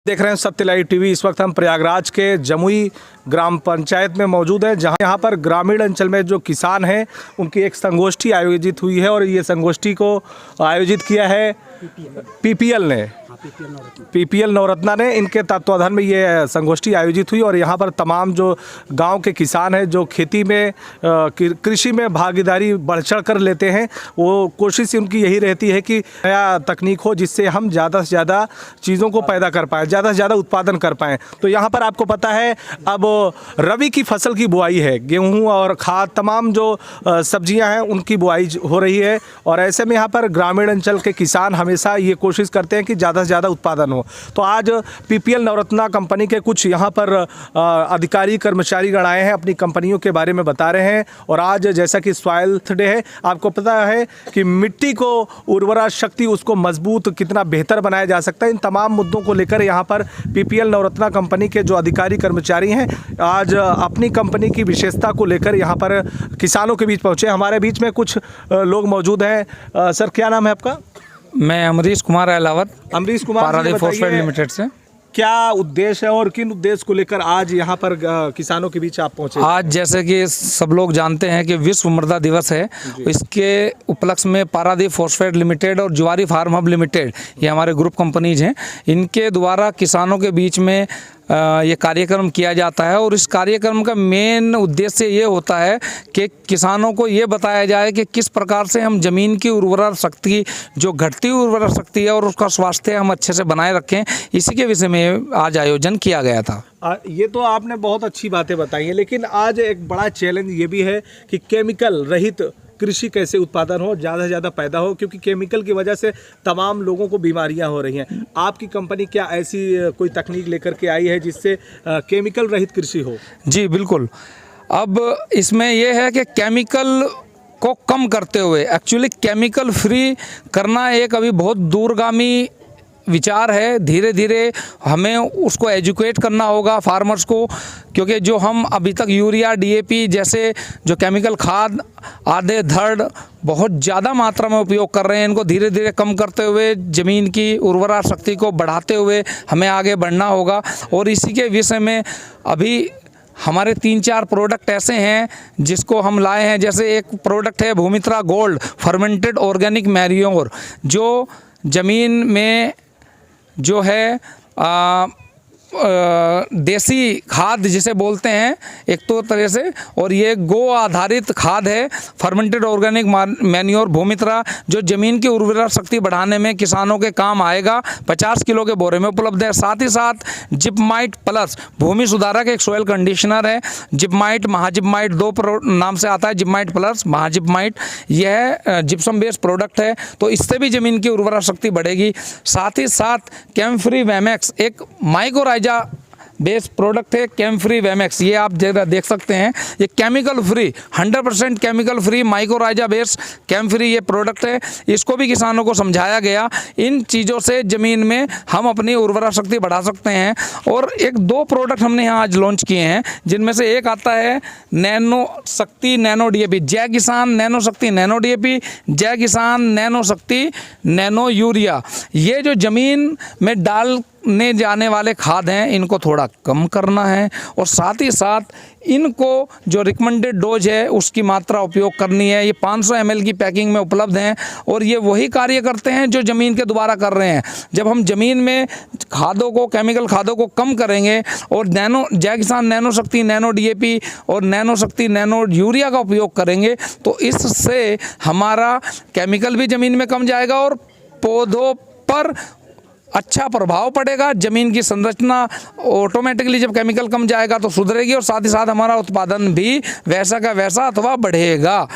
देख रहे हैं सत्य लाइव टीवी। इस वक्त हम प्रयागराज के जमुई ग्राम पंचायत में मौजूद हैं, जहां यहाँ पर ग्रामीण अंचल में जो किसान हैं उनकी एक संगोष्ठी आयोजित हुई है और ये संगोष्ठी को आयोजित किया है पीपीएल ने, पीपीएल नवरत्ना ने। इनके तत्वाधान में ये संगोष्ठी आयोजित हुई और यहाँ पर तमाम जो गांव के किसान हैं जो खेती में कृषि में भागीदारी बढ़ चढ़ कर लेते हैं, वो कोशिश उनकी यही रहती है कि नया तकनीक हो जिससे हम ज़्यादा से ज़्यादा चीज़ों को पैदा कर पाएँ, ज़्यादा से ज़्यादा उत्पादन कर पाएँ। तो यहाँ पर आपको पता है अब रबी की फसल की बुआई है, गेहूँ और खाद तमाम जो सब्जियाँ हैं उनकी बुआई हो रही है और ऐसे में यहाँ पर ग्रामीण अंचल के किसान हमेशा ये कोशिश करते हैं कि ज़्यादा से ज़्यादा उत्पादन हो। तो आज पीपीएल नवरत्ना कंपनी के कुछ यहाँ पर अधिकारी कर्मचारीगण आए हैं, अपनी कंपनियों के बारे में बता रहे हैं। और आज जैसा कि सॉइल डे है, आपको पता है कि मिट्टी को उर्वरा शक्ति उसको मजबूत कितना बेहतर बनाया जा सकता है, इन तमाम मुद्दों को लेकर यहाँ पर पीपीएल नवरत्ना कंपनी के जो अधिकारी कर्मचारी हैं आज अपनी कंपनी की विशेषता को लेकर यहाँ पर किसानों के बीच पहुँचे। हमारे बीच में कुछ लोग मौजूद हैं। सर, क्या नाम है आपका? मैं अमरीश कुमार अहलावत, अमरीश कुमार, पारादीप फॉस्फेट लिमिटेड से। क्या उद्देश्य है और किन उद्देश्य को लेकर आज यहाँ पर किसानों के बीच आप पहुँचे? आज जैसे कि सब लोग जानते हैं कि विश्व मृदा दिवस है, इसके उपलक्ष्य में पारादीप फॉस्फेट लिमिटेड और जुआरी फार्म हब लिमिटेड, ये हमारे ग्रुप कंपनीज हैं, इनके द्वारा किसानों के बीच में ये कार्यक्रम किया जाता है। और इस कार्यक्रम का मेन उद्देश्य ये होता है कि किसानों को ये बताया जाए कि किस प्रकार से हम ज़मीन की उर्वरा शक्ति, जो घटती उर्वरा शक्ति है, और उसका स्वास्थ्य हम अच्छे से बनाए रखें। इसी के विषय में आज आयोजन किया गया था। ये तो आपने बहुत अच्छी बातें बताई हैं, लेकिन आज एक बड़ा चैलेंज ये भी है कि केमिकल रहित कृषि कैसे उत्पादन हो, ज़्यादा से ज़्यादा पैदा हो, क्योंकि केमिकल की वजह से तमाम लोगों को बीमारियां हो रही हैं। आपकी कंपनी क्या ऐसी कोई तकनीक लेकर के आई है जिससे केमिकल रहित कृषि हो? जी बिल्कुल। अब इसमें यह है कि केमिकल को कम करते हुए एक्चुअली केमिकल फ्री करना एक अभी बहुत दूरगामी विचार है। धीरे धीरे हमें उसको एजुकेट करना होगा फार्मर्स को, क्योंकि जो हम अभी तक यूरिया, डीएपी जैसे जो केमिकल खाद आधे धड़ बहुत ज़्यादा मात्रा में उपयोग कर रहे हैं, इनको धीरे धीरे कम करते हुए ज़मीन की उर्वरा शक्ति को बढ़ाते हुए हमें आगे बढ़ना होगा। और इसी के विषय में अभी हमारे 3-4 प्रोडक्ट ऐसे हैं जिसको हम लाए हैं। जैसे एक प्रोडक्ट है भूमित्रा गोल्ड फर्मेंटेड ऑर्गेनिक मैन्योर, जो ज़मीन में जो है देसी खाद जिसे बोलते हैं एक तो तरह से, और ये गो आधारित खाद है फर्मेंटेड ऑर्गेनिक मैन्योर भूमित्रा, जो ज़मीन की उर्वरा शक्ति बढ़ाने में किसानों के काम आएगा। 50 किलो के बोरे में उपलब्ध है। साथ ही साथ जिपमाइट प्लस भूमि सुधारक एक सोयल कंडीशनर है, जिपमाइट महाजिपमाइट 2 नाम से आता है, जिपमाइट प्लस महाजिपमाइट, यह जिप्सम बेस्ड प्रोडक्ट है, तो इससे भी ज़मीन की उर्वरा शक्ति बढ़ेगी। साथ ही साथ कैम्फ्री वैमेक्स एक माइक्रोराइजा बेस प्रोडक्ट है, कैम्फ्री वैमेक्स, ये आप जरा देख सकते हैं, ये chemical free 100% chemical free mycorrhiza base कैम्फ्री ये प्रोडक्ट है। इसको भी किसानों को समझाया गया। इन चीज़ों से ज़मीन में हम अपनी उर्वरा शक्ति बढ़ा सकते हैं। और 1-2 प्रोडक्ट हमने यहाँ आज लॉन्च किए हैं, जिनमें से एक आता है नैनो शक्ति नैनो डीएपी, जय किसान नैनो शक्ति नैनो डीएपी, जय किसान नैनो शक्ति नैनो यूरिया। ये जो ज़मीन में डालने जाने वाले खाद हैं इनको थोड़ा कम करना है, और साथ ही साथ इनको जो रिकमेंडेड डोज है उसकी मात्रा उपयोग करनी है। ये 500 ml की पैकिंग में उपलब्ध हैं और ये वही कार्य करते हैं जो ज़मीन के द्वारा कर रहे हैं। जब हम ज़मीन में खादों को, केमिकल खादों को कम करेंगे और नैनो जय किसान नैनो शक्ति नैनो डीएपी और नैनो शक्ति नैनो यूरिया का उपयोग करेंगे, तो इससे हमारा केमिकल भी ज़मीन में कम जाएगा और पौधों पर अच्छा प्रभाव पड़ेगा। ज़मीन की संरचना ऑटोमेटिकली जब केमिकल कम जाएगा तो सुधरेगी, और साथ ही साथ हमारा उत्पादन भी वैसा का वैसा अथवा बढ़ेगा।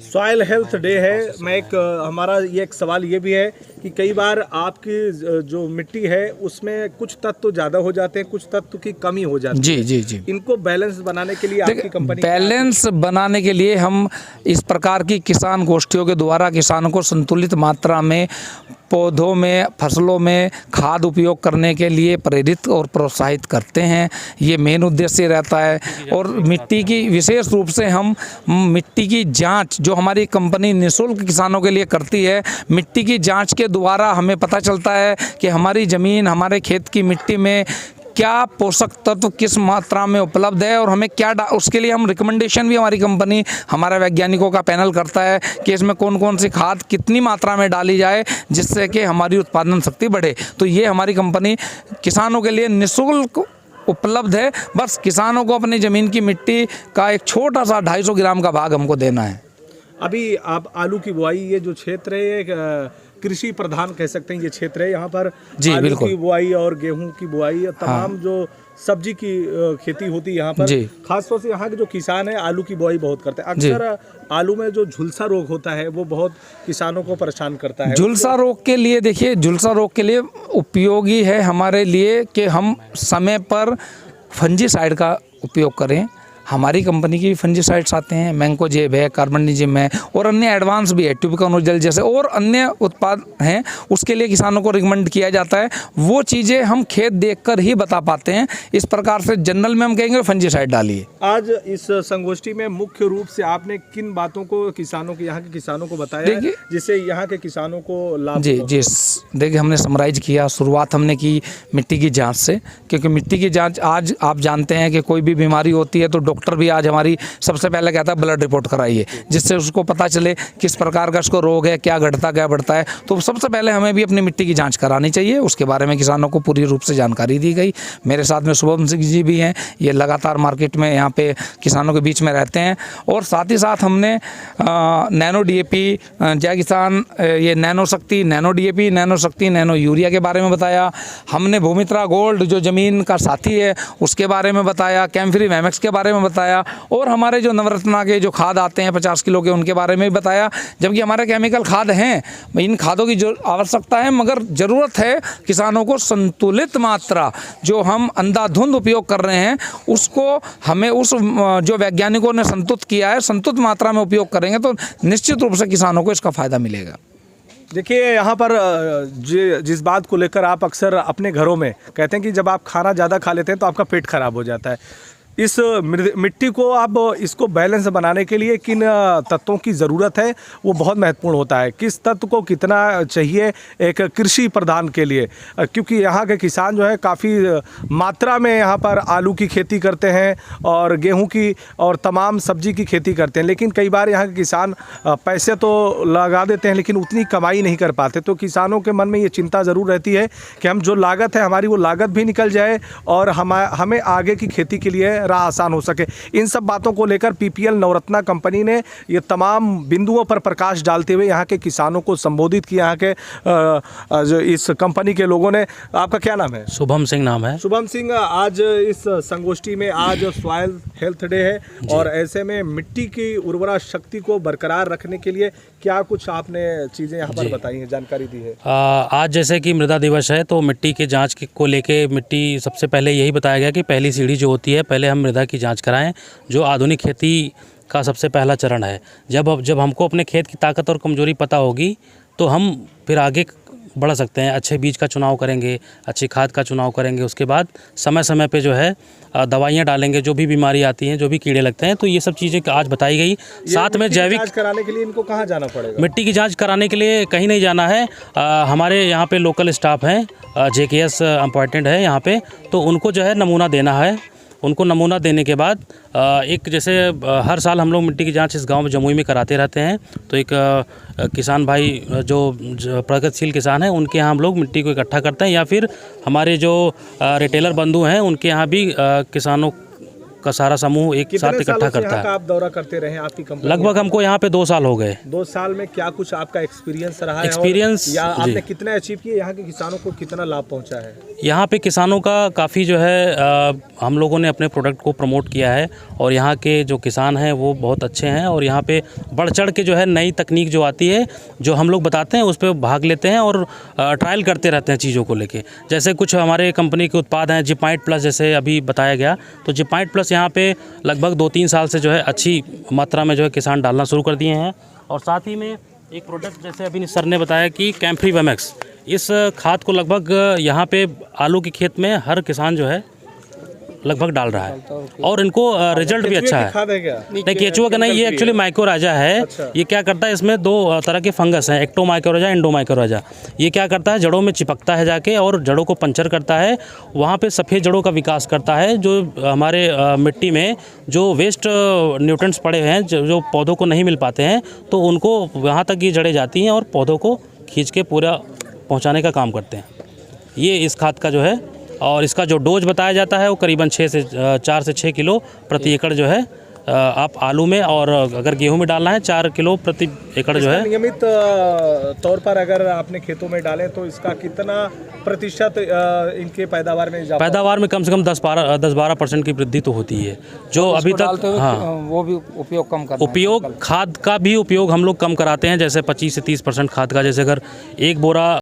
सॉइल हेल्थ डे है। मैं हमारा ये एक सवाल ये भी है कि कई बार आपकी जो मिट्टी है उसमें कुछ तत्व ज़्यादा हो जाते हैं, कुछ तत्व की कमी हो जाती है। जी जी जी। इनको बैलेंस बनाने के लिए आपकी कंपनी बैलेंस बनाने के लिए हम इस प्रकार की किसान गोष्ठियों के द्वारा किसानों को संतुलित मात्रा में पौधों में, फसलों में खाद उपयोग करने के लिए प्रेरित और प्रोत्साहित करते हैं। ये मेन उद्देश्य रहता है। और मिट्टी की विशेष रूप से हम मिट्टी की जांच जो हमारी कंपनी निःशुल्क किसानों के लिए करती है, मिट्टी की जांच के द्वारा हमें पता चलता है कि हमारी ज़मीन, हमारे खेत की मिट्टी में क्या पोषक तत्व किस मात्रा में उपलब्ध है और हमें क्या उसके लिए हम रिकमेंडेशन भी, हमारी कंपनी, हमारा वैज्ञानिकों का पैनल करता है कि इसमें कौन कौन सी खाद कितनी मात्रा में डाली जाए जिससे कि हमारी उत्पादन शक्ति बढ़े। तो ये हमारी कंपनी किसानों के लिए निःशुल्क उपलब्ध है। बस किसानों को अपनी ज़मीन की मिट्टी का एक छोटा सा 250 ग्राम का भाग हमको देना है। अभी आप आलू की बुआई, ये जो क्षेत्र है ये कृषि प्रधान कह सकते हैं ये क्षेत्र है, यहाँ पर जी, आलू बिल्कुल। की बुआई और गेहूं की बुआई, तमाम जो सब्जी की खेती होती है यहाँ पर, जी। खासतौर से यहाँ के जो किसान है आलू की बुआई बहुत करते हैं। अक्सर आलू में जो झुलसा रोग होता है वो बहुत किसानों को परेशान करता है। झुलसा रोग के लिए देखिए, झुलसा रोग के लिए उपयोगी है हमारे लिए कि हम समय पर फंजीसाइड का उपयोग करें। हमारी कंपनी की फंजीसाइड्स आते हैं, मैंकोजेब है, कार्बनिजिम है और अन्य एडवांस भी है, ट्यूबिकानोजल जैसे और अन्य उत्पाद हैं। उसके लिए किसानों को रिकमेंड किया जाता है। वो चीज़ें हम खेत देखकर ही बता पाते हैं। इस प्रकार से जनरल में हम कहेंगे फंजीसाइड डालिए। आज इस संगोष्ठी में मुख्य रूप से आपने किन बातों को किसानों के, यहाँ के किसानों को बताया है जिससे यहाँ के किसानों को लाभ? जी, देखिए हमने समराइज किया। शुरुआत हमने की मिट्टी की जांच से, क्योंकि मिट्टी की जांच आज आप जानते हैं कि कोई भी बीमारी होती है तो डॉक्टर भी आज हमारी सबसे पहले कहता है ब्लड रिपोर्ट कराइए, जिससे उसको पता चले किस प्रकार का उसको रोग है, क्या घटता क्या बढ़ता है। तो सबसे पहले हमें भी अपनी मिट्टी की जांच करानी चाहिए। उसके बारे में किसानों को पूरी रूप से जानकारी दी गई। मेरे साथ में शुभम सिंह जी भी हैं, ये लगातार मार्केट में यहाँ पे किसानों के बीच में रहते हैं। और साथ ही साथ हमने नैनो DAP, जय किसान, ये नैनो शक्ति, नैनो DAP, नैनो शक्ति, नैनो यूरिया के बारे में बताया। हमने भूमित्रा गोल्ड जो ज़मीन का साथी है उसके बारे में बताया, कैम्फ्री मैमेक्स के बारे में बताया और हमारे जो नवरत्ना के जो खाद आते हैं 50 किलो के, उनके बारे में भी बताया। जबकि हमारे केमिकल खाद हैं, इन खादों की जो आवश्यकता है, मगर ज़रूरत है किसानों को संतुलित मात्रा, जो हम अंधाधुंध उपयोग कर रहे हैं उसको हमें उस जो वैज्ञानिकों ने संतुलित किया है, संतुलित मात्रा में उपयोग करेंगे तो निश्चित रूप से किसानों को इसका फ़ायदा मिलेगा। देखिए यहाँ पर जिस बात को लेकर आप अक्सर अपने घरों में कहते हैं कि जब आप खाना ज़्यादा खा लेते हैं तो आपका पेट खराब हो जाता है। इस मिट्टी को आप इसको बैलेंस बनाने के लिए किन तत्वों की ज़रूरत है वो बहुत महत्वपूर्ण होता है। किस तत्व को कितना चाहिए एक कृषि प्रधान के लिए, क्योंकि यहाँ के किसान जो है काफ़ी मात्रा में यहाँ पर आलू की खेती करते हैं और गेहूं की और तमाम सब्जी की खेती करते हैं। लेकिन कई बार यहाँ के किसान पैसे तो लगा देते हैं लेकिन उतनी कमाई नहीं कर पाते। तो किसानों के मन में ये चिंता ज़रूर रहती है कि हम जो लागत है हमारी वो लागत भी निकल जाए और हमें आगे की खेती के लिए राह आसान हो सके। इन सब बातों को लेकर PPL नवरत्ना कंपनी ने ये तमाम बिंदुओं पर प्रकाश डालते हुए यहाँ के किसानों को संबोधित किया। यहाँ के जो इस कंपनी के लोगों ने, आपका क्या नाम है? शुभम सिंह नाम है। शुभम सिंह, आज इस संगोष्ठी में आज सॉइल हेल्थ डे है और ऐसे में मिट्टी की उर्वरा शक्ति को बरकरार रखने के लिए क्या कुछ आपने चीज़ें यहाँ पर बताई हैं, जानकारी दी है? आज जैसे कि मृदा दिवस है तो मिट्टी के जांच को लेके मिट्टी सबसे पहले यही बताया गया कि पहली सीढ़ी जो होती है, पहले हम मृदा की जांच कराएं, जो आधुनिक खेती का सबसे पहला चरण है। जब हमको अपने खेत की ताकत और कमजोरी पता होगी तो हम फिर आगे बढ़ सकते हैं। अच्छे बीज का चुनाव करेंगे, अच्छी खाद का चुनाव करेंगे, उसके बाद समय समय पे जो है दवाइयाँ डालेंगे, जो भी बीमारी आती हैं, जो भी कीड़े लगते हैं। तो ये सब चीज़ें आज बताई गई। साथ में जैविक जांच कराने के लिए इनको कहाँ जाना पड़ेगा? मिट्टी की जांच कराने के लिए कहीं नहीं जाना है। हमारे यहाँ पे लोकल स्टाफ हैं, JKS अपॉइंटेड है यहाँ पे, तो उनको जो है नमूना देना है। उनको नमूना देने के बाद एक जैसे हर साल हम लोग मिट्टी की जांच इस गांव में जमुई में कराते रहते हैं। तो एक किसान भाई जो प्रगतिशील किसान हैं उनके यहाँ हम लोग मिट्टी को इकट्ठा करते हैं, या फिर हमारे जो रिटेलर बंधु हैं उनके यहाँ भी किसानों का सारा समूह एक साथ इकट्ठा करता है। आप दौरा करते रहे आपकी कंपनी? लगभग हमको यहाँ पे 2 साल हो गए। 2 साल में क्या कुछ आपका एक्सपीरियंस रहा है? एक्सपीरियंस या आपने कितना अचीव किया, यहाँ के किसानों को कितना लाभ पहुँचा है? यहाँ पे किसानों का काफ़ी जो है हम लोगों ने अपने प्रोडक्ट को प्रमोट किया है और यहाँ के जो किसान हैं वो बहुत अच्छे हैं और यहाँ पे बढ़ चढ़ के जो है नई तकनीक जो आती है, जो हम लोग बताते हैं, उस पर भाग लेते हैं और ट्रायल करते रहते हैं चीज़ों को लेके। जैसे कुछ हमारे कंपनी के उत्पाद हैं, जिपाइट प्लस जैसे अभी बताया गया, तो जिपाइट प्लस यहाँ पे लगभग 2-3 साल से जो है अच्छी मात्रा में जो है किसान डालना शुरू कर दिए हैं। और साथ ही में एक प्रोडक्ट जैसे अभी सर ने बताया कि कैम्फ्री मैमेक्स, इस खाद को लगभग यहाँ पे आलू के खेत में हर किसान जो है लगभग डाल रहा है और इनको रिजल्ट भी अच्छा है। खाद है क्या? नहीं, केचुआ का नहीं, ये एक्चुअली माइकोराजा है। अच्छा। ये क्या करता है, इसमें 2 तरह के फंगस हैं, एक्टोमाइकोराजा, एंडोमाइकोराजा। ये क्या करता है, जड़ों में चिपकता है जाके और जड़ों को पंचर करता है, वहाँ पे सफ़ेद जड़ों का विकास करता है। जो हमारे मिट्टी में जो वेस्ट न्यूट्रिएंट्स पड़े हैं, जो पौधों को नहीं मिल पाते हैं, तो उनको वहाँ तक ये जड़ें जाती हैं और पौधों को खींच के पूरा पहुँचाने का काम करते हैं। ये इस खाद का जो है, और इसका जो डोज बताया जाता है वो करीबन 4 से 6 किलो प्रति एकड़ जो है आप आलू में, और अगर गेहूं में डालना है 4 किलो प्रति एकड़ जो है। नियमित तौर पर अगर आपने खेतों में डालें तो इसका कितना प्रतिशत इनके पैदावार में इजाफा? पैदावार में कम से कम 10-12% की वृद्धि तो होती है। जो अभी तक वो भी उपयोग कम करना है। उपयोग खाद का भी उपयोग हम लोग कम कराते हैं, जैसे 25 से 30% खाद का। जैसे अगर 1 बोरा